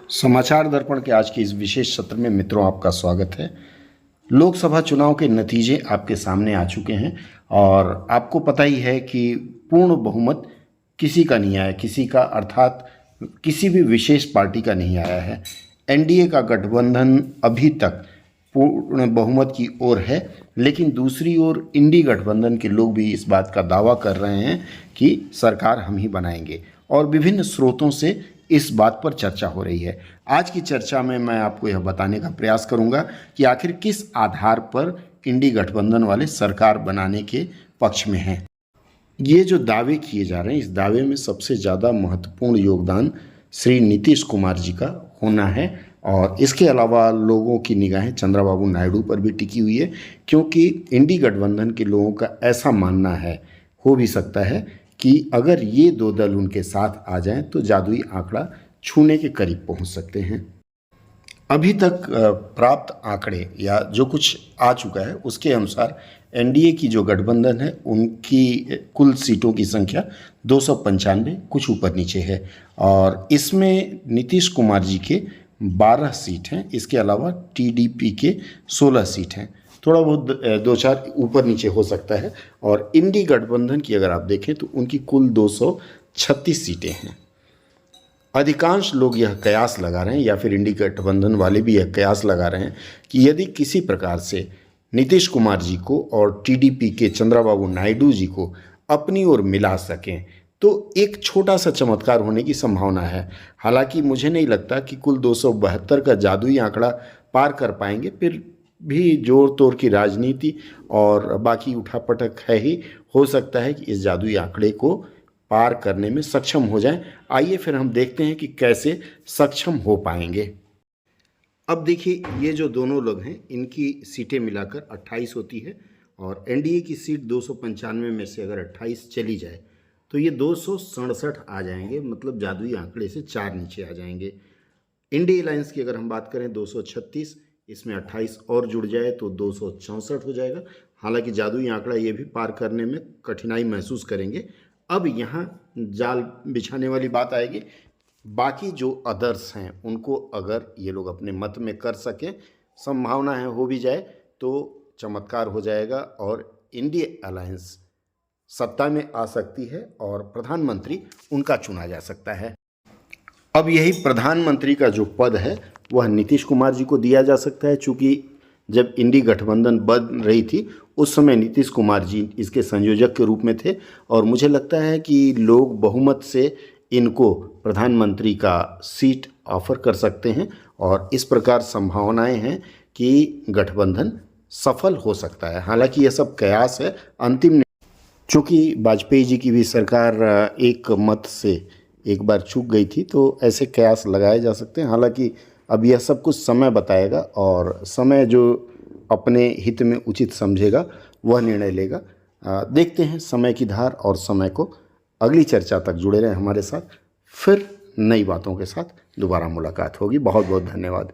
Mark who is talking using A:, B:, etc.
A: समाचार दर्पण के आज के इस विशेष सत्र में मित्रों आपका स्वागत है। लोकसभा चुनाव के नतीजे आपके सामने आ चुके हैं और आपको पता ही है कि पूर्ण बहुमत किसी का नहीं आया, किसी का अर्थात किसी भी विशेष पार्टी का नहीं आया है। एनडीए का गठबंधन अभी तक पूर्ण बहुमत की ओर है, लेकिन दूसरी ओर इंडी गठबंधन के लोग भी इस बात का दावा कर रहे हैं कि सरकार हम ही बनाएंगे और विभिन्न स्रोतों से इस बात पर चर्चा हो रही है। आज की चर्चा में मैं आपको यह बताने का प्रयास करूंगा कि आखिर किस आधार पर इंडी गठबंधन वाले सरकार बनाने के पक्ष में हैं। ये जो दावे किए जा रहे हैं, इस दावे में सबसे ज़्यादा महत्वपूर्ण योगदान श्री नीतीश कुमार जी का होना है और इसके अलावा लोगों की निगाहें चंद्रबाबू नायडू पर भी टिकी हुई है, क्योंकि इंडी गठबंधन के लोगों का ऐसा मानना है, हो भी सकता है कि अगर ये दो दल उनके साथ आ जाएं तो जादुई आंकड़ा छूने के करीब पहुंच सकते हैं। अभी तक प्राप्त आंकड़े या जो कुछ आ चुका है उसके अनुसार एनडीए की जो गठबंधन है उनकी कुल सीटों की संख्या 295 कुछ ऊपर नीचे है और इसमें नीतीश कुमार जी के 12 सीट हैं। इसके अलावा टीडीपी के 16 सीट हैं, थोड़ा बहुत दो चार ऊपर नीचे हो सकता है। और इंडी गठबंधन की अगर आप देखें तो उनकी कुल 236 सीटें हैं। अधिकांश लोग यह कयास लगा रहे हैं या फिर इंडी गठबंधन वाले भी यह कयास लगा रहे हैं कि यदि किसी प्रकार से नीतीश कुमार जी को और टीडीपी के चंद्रबाबू नायडू जी को अपनी ओर मिला सकें तो एक छोटा सा चमत्कार होने की संभावना है। हालांकि मुझे नहीं लगता कि कुल 272 का जादुई आंकड़ा पार कर पाएंगे, फिर भी जोर तोड़ की राजनीति और बाकी उठापटक है ही, हो सकता है कि इस जादुई आंकड़े को पार करने में सक्षम हो जाएं। आइए फिर हम देखते हैं कि कैसे सक्षम हो पाएंगे। अब देखिए, ये जो दोनों लोग हैं इनकी सीटें मिलाकर 28 होती है और एनडीए की सीट 295 में से अगर 28 चली जाए तो ये 267 आ जाएंगे, मतलब जादुई आंकड़े से 4 नीचे आ जाएंगे। इंडी अलायंस की अगर हम बात करें 236, इसमें 28 और जुड़ जाए तो 264 हो जाएगा। हालांकि जादुई आंकड़ा ये भी पार करने में कठिनाई महसूस करेंगे। अब यहाँ जाल बिछाने वाली बात आएगी, बाकी जो अदर्स हैं उनको अगर ये लोग अपने मत में कर सकें, संभावना है हो भी जाए तो चमत्कार हो जाएगा और इंडी अलायंस सत्ता में आ सकती है और प्रधानमंत्री उनका चुना जा सकता है। अब यही प्रधानमंत्री का जो पद है वह नीतीश कुमार जी को दिया जा सकता है, चूँकि जब इंडी गठबंधन बन रही थी उस समय नीतीश कुमार जी इसके संयोजक के रूप में थे और मुझे लगता है कि लोग बहुमत से इनको प्रधानमंत्री का सीट ऑफर कर सकते हैं और इस प्रकार संभावनाएं हैं कि गठबंधन सफल हो सकता है। हालांकि यह सब कयास है, अंतिम, चूँकि वाजपेयी जी की भी सरकार एक मत से एक बार चूक गई थी तो ऐसे कयास लगाए जा सकते हैं। हालांकि अब यह सब कुछ समय बताएगा और समय जो अपने हित में उचित समझेगा वह निर्णय लेगा। देखते हैं समय की धार और समय को। अगली चर्चा तक जुड़े रहें हमारे साथ, फिर नई बातों के साथ दोबारा मुलाकात होगी। बहुत बहुत धन्यवाद।